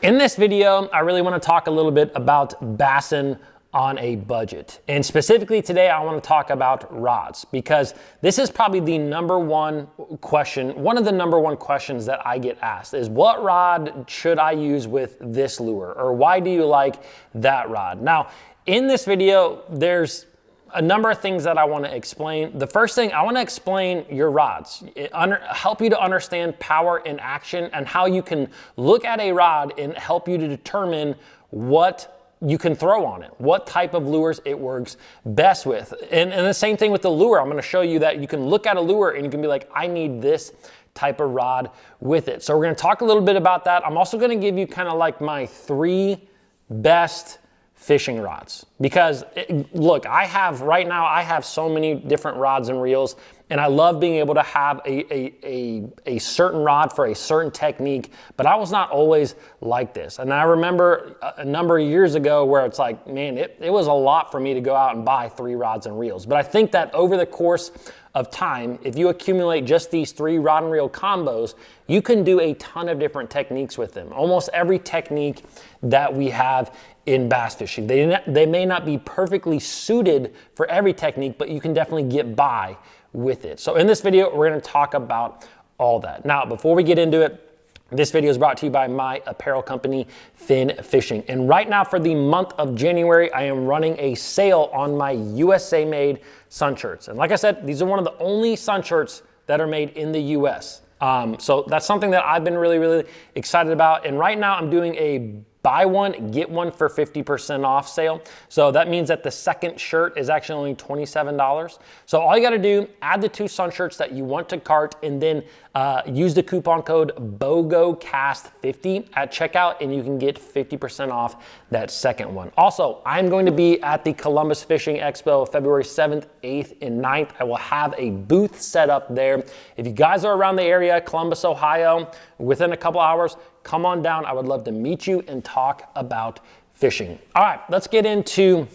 In this video, I really want to talk a little bit about BASSIN on a budget. And specifically today, I want to talk about rods, because this is probably the number one question, one of the number one questions that I get asked is, what rod should I use with this lure? Or why do you like that rod? Now, in this video, there's a number of things that I want to explain. The first thing, I want to explain your rods, help you to understand power in action and how you can look at a rod and help you to determine what you can throw on it, what type of lures it works best with. And the same thing with the lure. I'm going to show you that you can look at a lure and you can be like, I need this type of rod with it. So we're going to talk a little bit about that. I'm also going to give you kind of like my 3 best fishing rods, because look, right now I have so many different rods and reels, and I love being able to have a certain rod for a certain technique, but I was not always like this. And I remember a number of years ago where it's like, man, it was a lot for me to go out and buy 3 rods and reels. But I think that over the course of time, if you accumulate just these 3 rod and reel combos, you can do a ton of different techniques with them. Almost every technique that we have in bass fishing. They may not be perfectly suited for every technique, but you can definitely get by with it. So in this video, we're going to talk about all that. Now, before we get into it, this video is brought to you by my apparel company, Fin Fishing. And right now for the month of January, I am running a sale on my USA made sun shirts. And like I said, these are one of the only sun shirts that are made in the US. So that's something that I've been really excited about. And right now I'm doing a buy one, get one for 50% off sale. So that means that the second shirt is actually only $27. So all you gotta do, add the 2 sun shirts that you want to cart, and then use the coupon code BOGOCAST50 at checkout, and you can get 50% off that second one. Also, I'm going to be at the Columbus Fishing Expo February 7th, 8th, and 9th. I will have a booth set up there. If you guys are around the area, Columbus, Ohio, within a couple hours, come on down. I would love to meet you and talk about fishing. All right, let's get into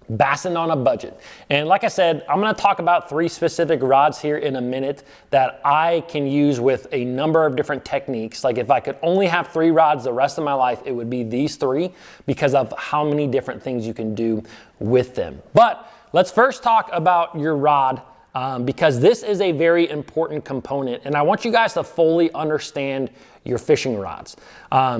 BASSIN on a budget. And like I said, I'm going to talk about 3 specific rods here in a minute that I can use with a number of different techniques. Like if I could only have 3 rods the rest of my life, it would be these 3, because of how many different things you can do with them. But let's first talk about your rod, because this is a very important component, and I want you guys to fully understand your fishing rods.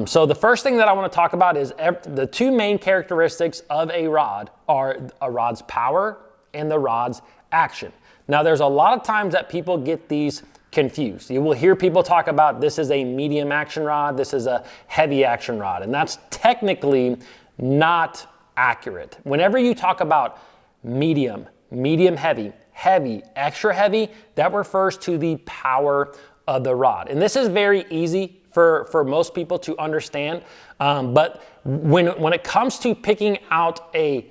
So the first thing that I want to talk about is the 2 main characteristics of a rod are a rod's power and the rod's action. Now there's a lot of times that people get these confused. You will hear people talk about this is a medium action rod, this is a heavy action rod, and that's technically not accurate. Whenever you talk about medium heavy, extra heavy, that refers to the power of the rod. And this is very easy for most people to understand, but when it comes to picking out a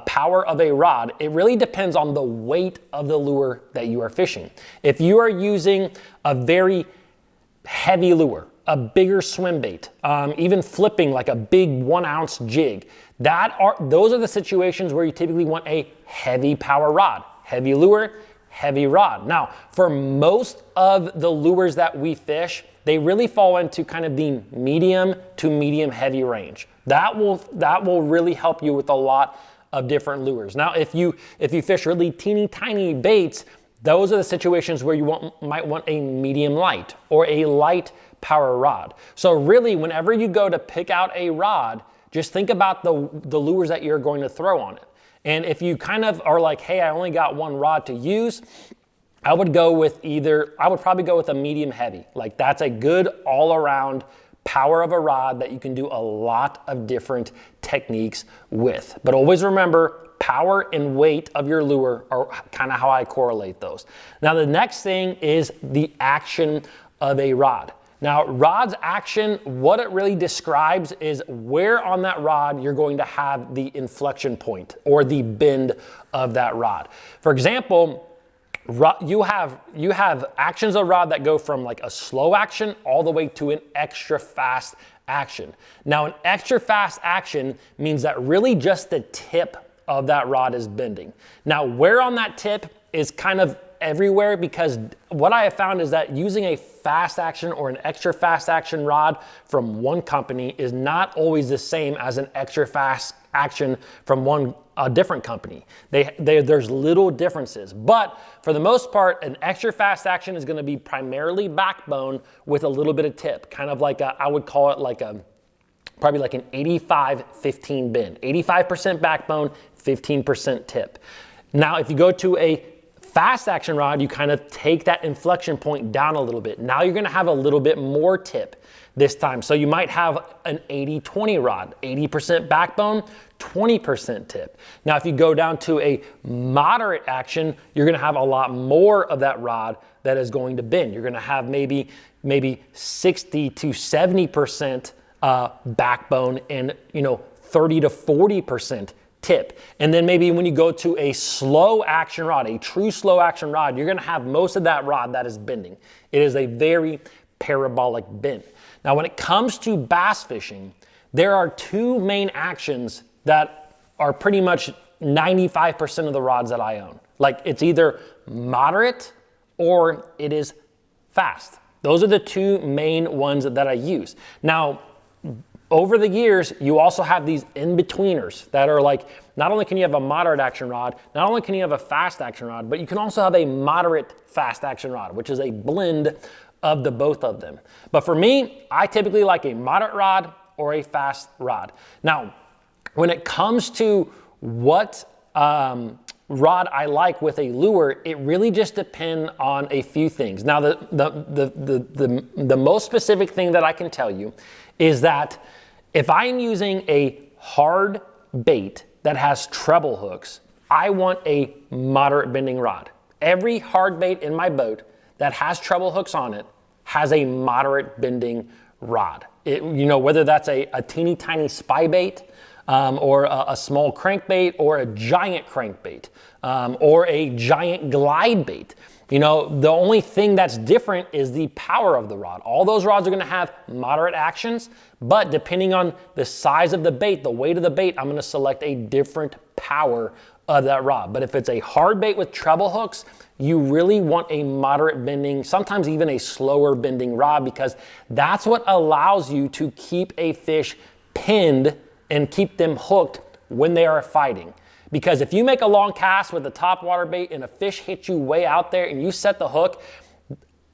power of a rod, it really depends on the weight of the lure that you are fishing. If you are using a very heavy lure, a bigger swim bait, even flipping like a big 1-ounce jig, those are the situations where you typically want a heavy power rod. Heavy lure, heavy rod. Now, for most of the lures that we fish, they really fall into kind of the medium to medium heavy range. That will really help you with a lot of different lures. Now, if you fish really teeny tiny baits, those are the situations where you might want a medium light or a light power rod. So really, whenever you go to pick out a rod, just think about the lures that you're going to throw on it. And if you kind of are like, hey, I only got 1 rod to use, I would probably go with a medium heavy. Like that's a good all around power of a rod that you can do a lot of different techniques with. But always remember, power and weight of your lure are kind of how I correlate those. Now the next thing is the action of a rod. Now, rod's action, what it really describes is where on that rod you're going to have the inflection point or the bend of that rod. For example, you have actions of rod that go from like a slow action all the way to an extra fast action. Now, an extra fast action means that really just the tip of that rod is bending. Now, where on that tip is kind of everywhere, because what I have found is that using a fast action or an extra fast action rod from one company is not always the same as an extra fast action from a different company. There's little differences, but for the most part, an extra fast action is going to be primarily backbone with a little bit of tip, kind of like I would call it like probably like an 85-15 bend, 85% backbone, 15% tip. Now, if you go to a fast action rod, you kind of take that inflection point down a little bit. Now you're gonna have a little bit more tip this time. So you might have an 80-20 rod, 80% backbone, 20% tip. Now, if you go down to a moderate action, you're gonna have a lot more of that rod that is going to bend. You're gonna have maybe 60 to 70% backbone and 30 to 40% tip. And then maybe when you go to a slow action rod, a true slow action rod, you're gonna have most of that rod that is bending. It is a very parabolic bend. Now, when it comes to bass fishing, there are two main actions that are pretty much 95% of the rods that I own. Like, it's either moderate or it is fast. Those are the two main ones that I use. Now, over the years, you also have these in-betweeners that are like, not only can you have a moderate action rod, not only can you have a fast action rod, but you can also have a moderate fast action rod, which is a blend of the both of them. But for me, I typically like a moderate rod or a fast rod. Now, when it comes to what rod I like with a lure, it really just depends on a few things. Now, the most specific thing that I can tell you is that if I'm using a hard bait that has treble hooks, I want a moderate bending rod. Every hard bait in my boat that has treble hooks on it has a moderate bending rod. Whether that's a teeny tiny spy bait, or a small crankbait, or a giant crankbait, or a giant glide bait. The only thing that's different is the power of the rod. All those rods are gonna have moderate actions, but depending on the size of the bait, the weight of the bait, I'm gonna select a different power of that rod. But if it's a hard bait with treble hooks, you really want a moderate bending, sometimes even a slower bending rod, because that's what allows you to keep a fish pinned and keep them hooked when they are fighting. Because if you make a long cast with a top water bait and a fish hits you way out there and you set the hook,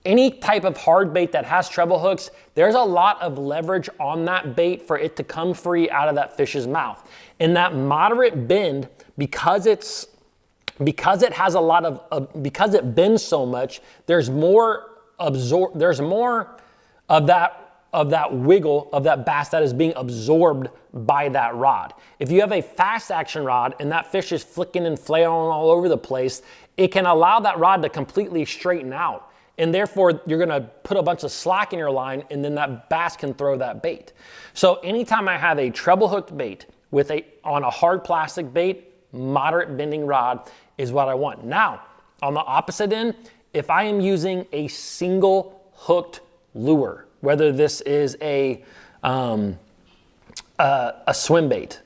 any type of hard bait that has treble hooks, there's a lot of leverage on that bait for it to come free out of that fish's mouth. And that moderate bend, because it has a lot of, because it bends so much, there's more of that wiggle of that bass that is being absorbed by that rod. If you have a fast action rod and that fish is flicking and flailing all over the place, it can allow that rod to completely straighten out. And therefore, you're gonna put a bunch of slack in your line, and then that bass can throw that bait. So anytime I have a treble hooked bait on a hard plastic bait, moderate bending rod is what I want. Now, on the opposite end, if I am using a single hooked lure, whether this is a swim bait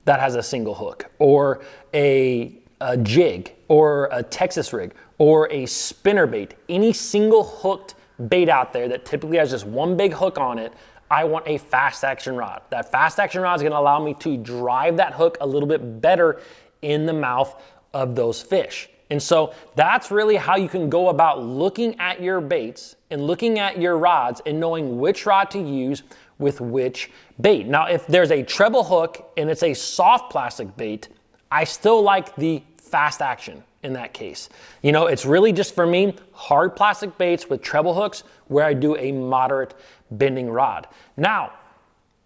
that has a single hook, or a jig, or a Texas rig, or a spinner bait, any single hooked bait out there that typically has just one big hook on it, I want a fast action rod. That fast action rod is gonna allow me to drive that hook a little bit better in the mouth of those fish. And so that's really how you can go about looking at your baits and looking at your rods and knowing which rod to use with which bait. Now, if there's a treble hook and it's a soft plastic bait, I still like the fast action in that case. It's really just for me, hard plastic baits with treble hooks where I do a moderate bending rod. Now,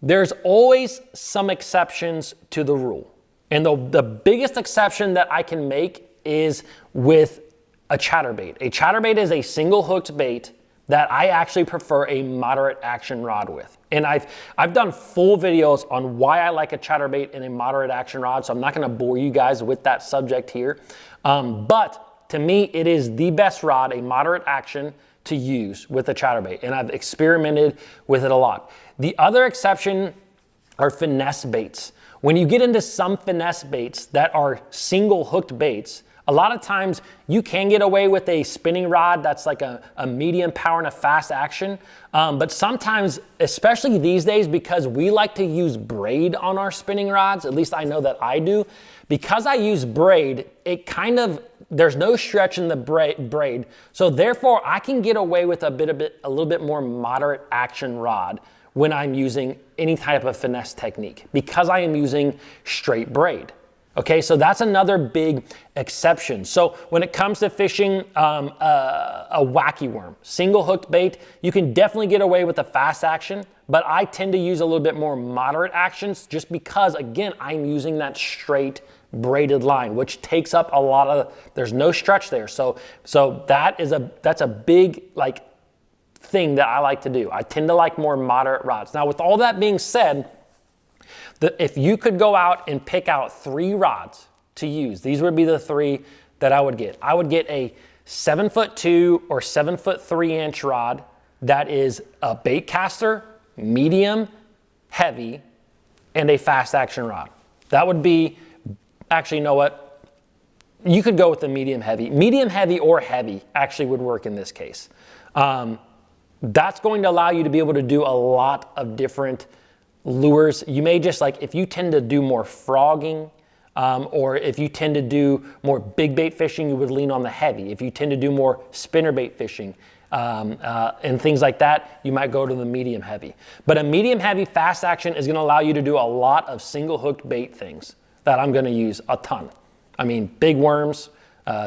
there's always some exceptions to the rule. And the biggest exception that I can make is with a chatterbait. A chatterbait is a single hooked bait that I actually prefer a moderate action rod with. And I've done full videos on why I like a chatterbait and a moderate action rod, so I'm not gonna bore you guys with that subject here. But to me, it is the best rod, a moderate action, to use with a chatterbait. And I've experimented with it a lot. The other exception are finesse baits. When you get into some finesse baits that are single hooked baits, A lot of times you can get away with a spinning rod that's like a medium power and a fast action. But sometimes, especially these days, because we like to use braid on our spinning rods, at least I know that I do, because I use braid, there's no stretch in the braid. So therefore I can get away with a little bit more moderate action rod when I'm using any type of finesse technique, because I am using straight braid. Okay, so that's another big exception. So when it comes to fishing a wacky worm, single hooked bait, you can definitely get away with the fast action, but I tend to use a little bit more moderate actions just because, again, I'm using that straight braided line, which takes up a lot of, there's no stretch there. So that's a big thing that I like to do. I tend to like more moderate rods. Now, with all that being said, if you could go out and pick out 3 rods to use, these would be the 3 that I would get. I would get a 7'2" or 7'3" rod that is a bait caster, medium, heavy, and a fast action rod. That would be, actually, you know what? You could go with the medium heavy. Medium heavy or heavy actually would work in this case. That's going to allow you to be able to do a lot of different lures. You may just if you tend to do more frogging, or if you tend to do more big bait fishing, you would lean on the heavy. If you tend to do more spinnerbait fishing and things like that, you might go to the medium heavy. But a medium heavy fast action is going to allow you to do a lot of single hooked bait things that I'm going to use a ton. I mean, big worms,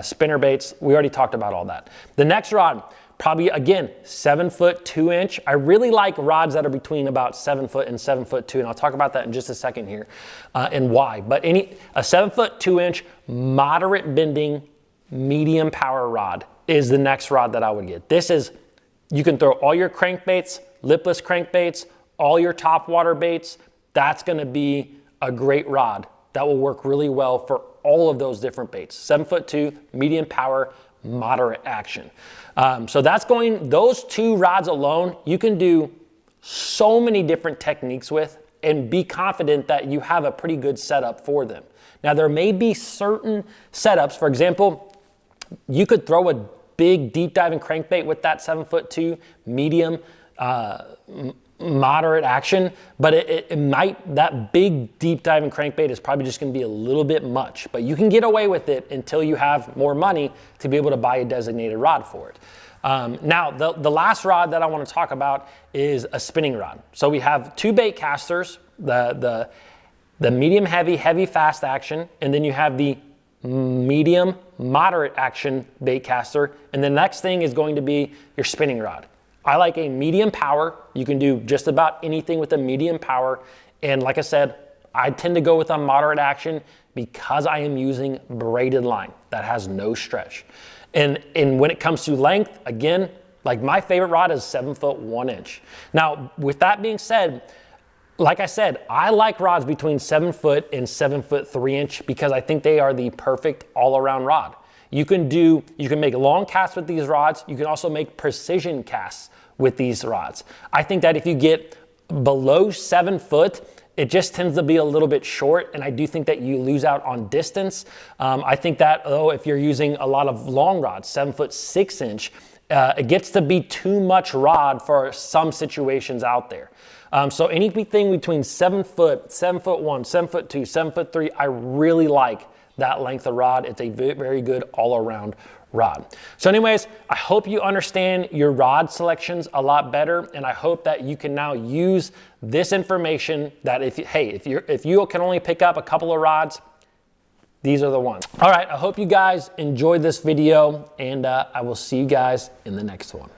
spinner baits. We already talked about all that. The next rod, probably again 7'2". I really like rods that are between about 7 foot and 7'2", and I'll talk about that in just a second here and why. But a 7'2" moderate bending, medium power rod is the next rod that I would get. This is, you can throw all your crankbaits, lipless crankbaits, all your top water baits. That's going to be a great rod that will work really well for all of those different baits. 7'2", medium power, moderate action. So those 2 rods alone, you can do so many different techniques with and be confident that you have a pretty good setup for them. Now, there may be certain setups, for example, you could throw a big deep diving crankbait with that 7'2", medium, moderate action, but that big deep diving crankbait is probably just going to be a little bit much, but you can get away with it until you have more money to be able to buy a designated rod for it. Now, the last rod that I want to talk about is a spinning rod. So we have 2 bait casters, the medium heavy fast action, and then you have the medium moderate action bait caster, and the next thing is going to be your spinning rod. I like a medium power. You can do just about anything with a medium power. And like I said, I tend to go with a moderate action because I am using braided line that has no stretch. And when it comes to length, again, my favorite rod is 7'1". Now, with that being said, like I said, I like rods between 7 foot and 7'3" because I think they are the perfect all-around rod. You can make long casts with these rods. You can also make precision casts with these rods. I think that if you get below 7 foot, it just tends to be a little bit short, and I do think that you lose out on distance. I think that if you're using a lot of long rods, 7'6", it gets to be too much rod for some situations out there. So anything between 7 foot, 7'1", 7'2", 7'3", I really like that length of rod. It's a very good all-around rod. So anyways, I hope you understand your rod selections a lot better, and I hope that you can now use this information that if you can only pick up a couple of rods, these are the ones. All right, I hope you guys enjoyed this video, and I will see you guys in the next one.